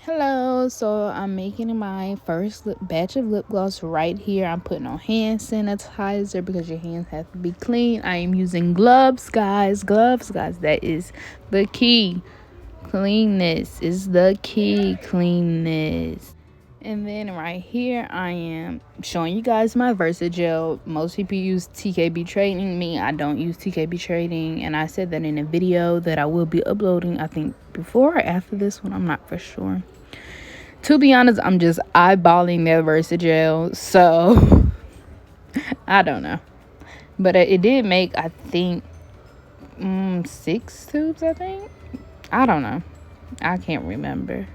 Hello, so I'm making my first batch of lip gloss right here. I'm putting on hand sanitizer because your hands have to be clean. I am using gloves, guys. Gloves, guys. That is the key. Cleanness is the key. Cleanness. And then right here, I am showing you guys my Versagel. Most people use TKB Trading. Me, I don't use TKB Trading. And I said that in a video that I will be uploading, I think before or after this one. I'm not for sure. To be honest, I'm just eyeballing that Versagel. So, I don't know. But it did make, I think, 6 tubes, I think. I don't know. I can't remember.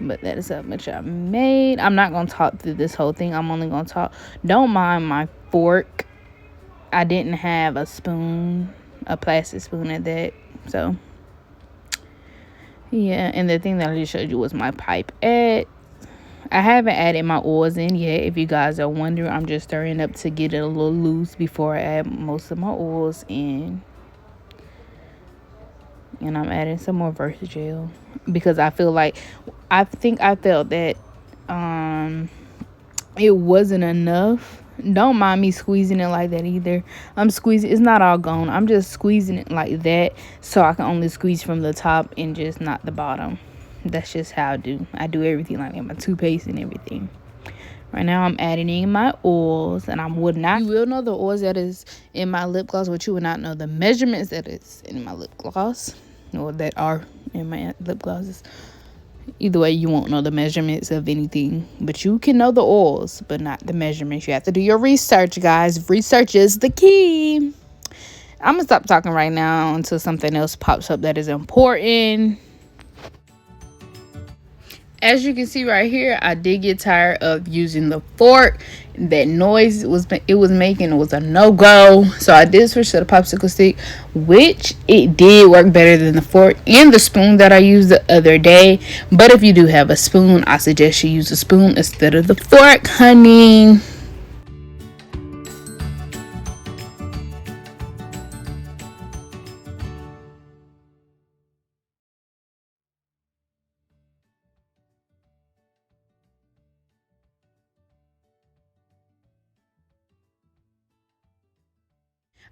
But that is how much I made. I'm not going to talk through this whole thing. I'm only going to talk. Don't mind my fork. I didn't have a spoon, a plastic spoon at that. So, yeah. And the thing that I just showed you was my pipette. I haven't added my oils in yet. If you guys are wondering, I'm just stirring up to get it a little loose before I add most of my oils in. And I'm adding some more Versagel because I feel like I felt that it wasn't enough. Don't mind me squeezing it like that either. I'm squeezing, it's not all gone. I'm just squeezing it like that so I can only squeeze from the top and just not the bottom. That's just how I do. I do everything like that, my toothpaste and everything. Right now I'm adding in my oils, and you will know the oils that is in my lip gloss, but you will not know the measurements that is in my lip gloss, or that are in my lip glosses. Either way, you won't know the measurements of anything, but you can know the oils, but not the measurements. You have to do your research, guys. Research is the key. I'm gonna stop talking right now until something else pops up that is important. As you can see right here, I did get tired of using the fork. That noise it was making was a no-go. So I did switch to the popsicle stick, which it did work better than the fork and the spoon that I used the other day. But if you do have a spoon, I suggest you use a spoon instead of the fork, honey.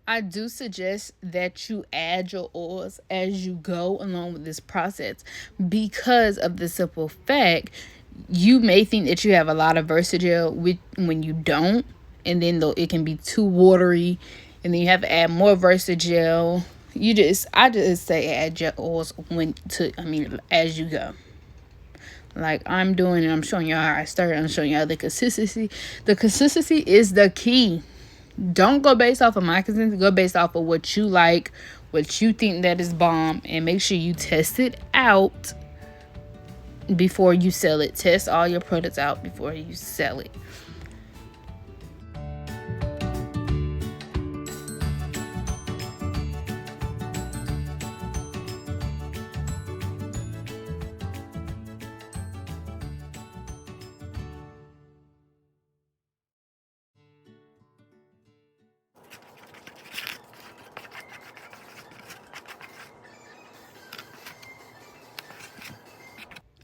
I do suggest that you add your oils as you go along with this process because of the simple fact you may think that you have a lot of Versagel when you don't, and then though it can be too watery, and then you have to add more Versagel. I just say add your oils as you go. Like I'm doing, and I'm showing you how I started. I'm showing you the consistency. The consistency is the key. Don't go based off of my consistency. Go based off of what you like, what you think that is bomb, and make sure you test it out before you sell it. Test all your products out before you sell it.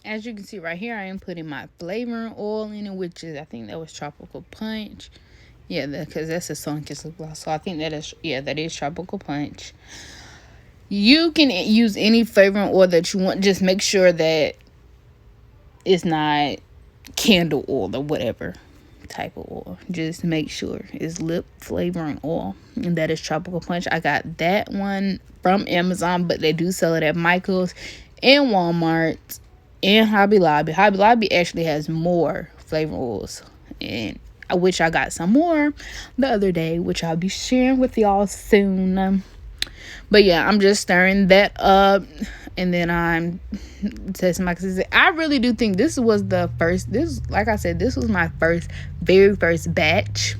As you can see right here, I am putting my flavoring oil in it, which is, I think that was Tropical Punch. Yeah, because that's a sun-kissed lip gloss. So I think that is Tropical Punch. You can use any flavoring oil that you want. Just make sure that it's not candle oil or whatever type of oil. Just make sure it's lip flavoring oil, and that is Tropical Punch. I got that one from Amazon, but they do sell it at Michael's and Walmart and Hobby Lobby. Hobby Lobby actually has more flavor oils, and I wish I got some more the other day, which I'll be sharing with y'all soon. But yeah, I'm just stirring that up, and then I'm testing my consistency. I really do think this was like I said, this was my very first batch.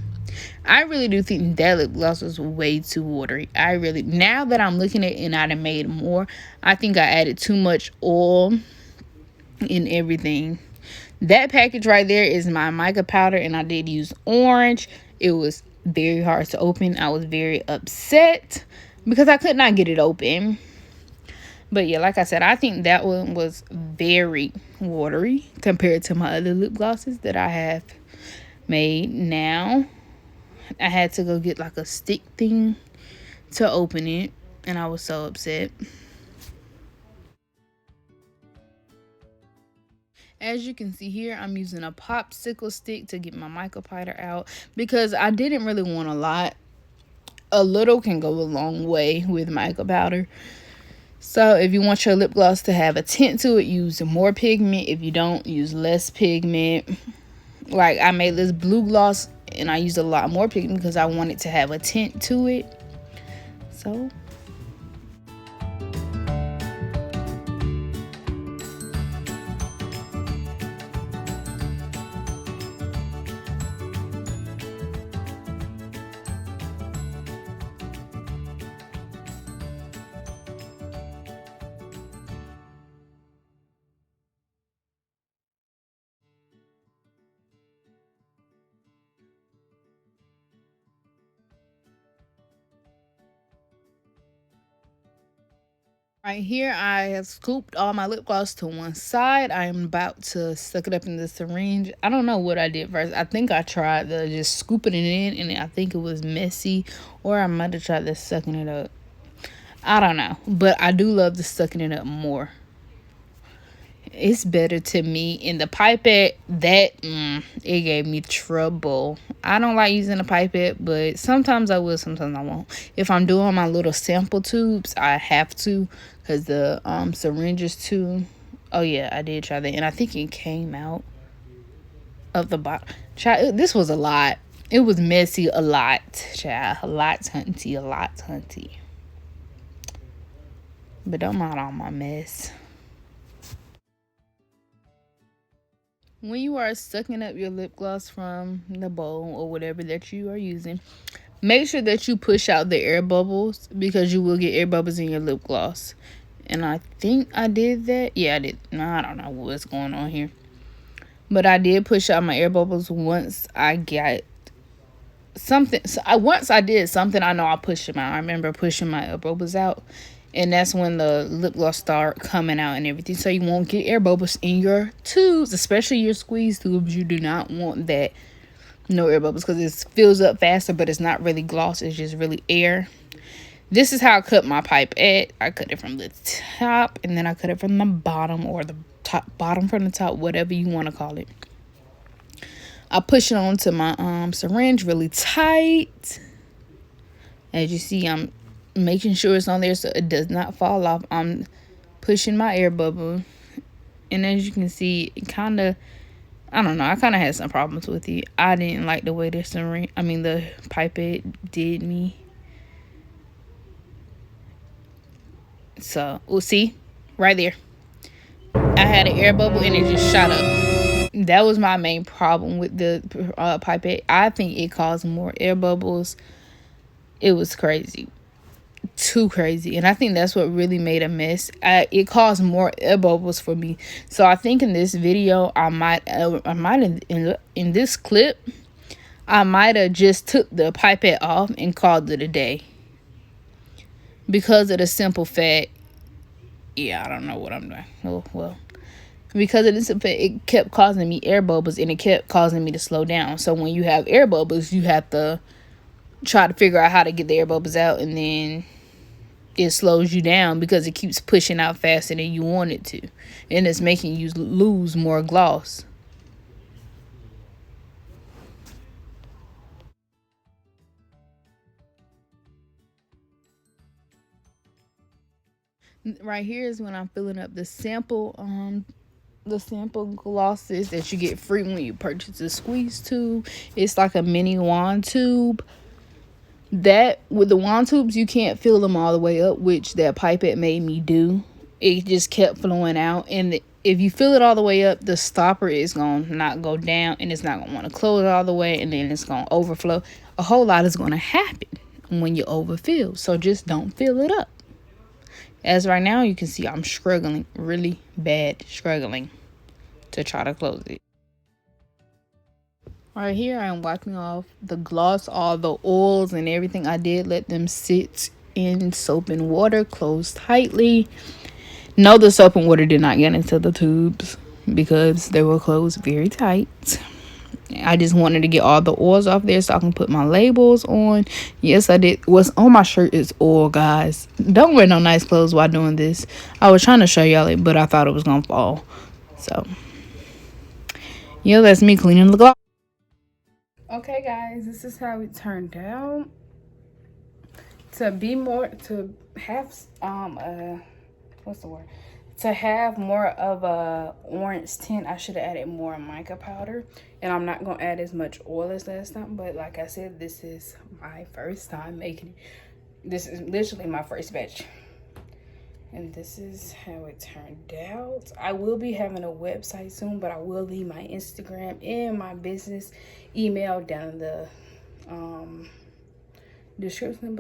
I really do think that lip gloss was way too watery. Now that I'm looking at it and I'd have made more, I think I added too much oil in everything. That package right there is my mica powder, and I did use orange. It was very hard to open. I was very upset because I could not get it open. But yeah, like I said, I think that one was very watery compared to my other lip glosses that I have made. Now I had to go get like a stick thing to open it, and I was so upset. As you can see here, I'm using a popsicle stick to get my micropowder out because I didn't really want a lot. A little can go a long way with micropowder. So if you want your lip gloss to have a tint to it, use more pigment. If you don't, use less pigment. Like I made this blue gloss and I used a lot more pigment because I wanted to have a tint to it. So right here, I have scooped all my lip gloss to one side. I am about to suck it up in the syringe. I don't know what I did first. I think I tried the just scooping it in, and I think it was messy, or I might have tried the sucking it up. I don't know, but I do love the sucking it up more. It's better to me. In the pipette, it gave me trouble. I don't like using a pipette, but sometimes I will, sometimes I won't. If I'm doing my little sample tubes, I have to, because the syringes too. Oh yeah, I did try that, and I think it came out of the bottom. Child, this was a lot. It was messy, a lot, child, a lot hunty, a lot hunty. But don't mind all my mess. When you are sucking up your lip gloss from the bowl or whatever that you are using, make sure that you push out the air bubbles because you will get air bubbles in your lip gloss. And I think I did that. Yeah, I did. No, I don't know what's going on here. But I did push out my air bubbles once I got something. Once I did something, I know I pushed them out. I remember pushing my air bubbles out. And that's when the lip gloss start coming out and everything. So you won't get air bubbles in your tubes, especially your squeeze tubes. You do not want that. No air bubbles because it fills up faster, but it's not really gloss. It's just really air. This is how I cut my pipette. I cut it from the top and then I cut it from the bottom, or the bottom from the top, whatever you want to call it. I push it onto my syringe really tight. As you see, I'm making sure it's on there so it does not fall off. I'm pushing my air bubble, and as you can see, it kind of, I don't know, I kind of had some problems with it. I didn't like the way the pipette did me. So we'll see right there, I had an air bubble and it just shot up. That was my main problem with the pipette. I think it caused more air bubbles. It was crazy. Too crazy, and I think that's what really made a mess. It caused more air bubbles for me. So I think in this video, I might in this clip, I might have just took the pipette off and called it a day, because of the simple fact. Yeah, I don't know what I'm doing. Oh well, because of this fact, it kept causing me air bubbles, and it kept causing me to slow down. So when you have air bubbles, you have to try to figure out how to get the air bubbles out, and then it slows you down because it keeps pushing out faster than you want it to, and it's making you lose more gloss. Right here is when I'm filling up the sample glosses that you get free when you purchase a squeeze tube. It's like a mini wand tube. That with the wand tubes, you can't fill them all the way up, which that pipette made me do. It just kept flowing out, and if you fill it all the way up, the stopper is gonna not go down, and it's not gonna want to close it all the way, and then it's gonna overflow. A whole lot is gonna happen when you overfill, so just don't fill it up. As right now, you can see I'm struggling, really bad struggling to try to close it. Right here, I'm wiping off the gloss, all the oils and everything. I did let them sit in soap and water, closed tightly. No, the soap and water did not get into the tubes because they were closed very tight. I just wanted to get all the oils off there so I can put my labels on. Yes, I did. What's on my shirt is oil, guys. Don't wear no nice clothes while doing this. I was trying to show y'all it, but I thought it was gonna fall. So, yeah, that's me cleaning the gloss. Okay, guys, this is how it turned out. To have what's the word? To have more of a orange tint, I should have added more mica powder. And I'm not going to add as much oil as last time. But like I said, this is my first time making it. This is literally my first batch. And this is how it turned out. I will be having a website soon, but I will leave my Instagram and my business email down in the description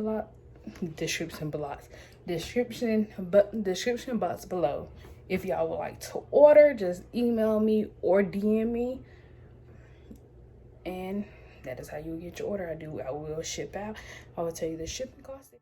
box below. If y'all would like to order, just email me or DM me, and that is how you get your order. I will ship out. I will tell you the shipping cost.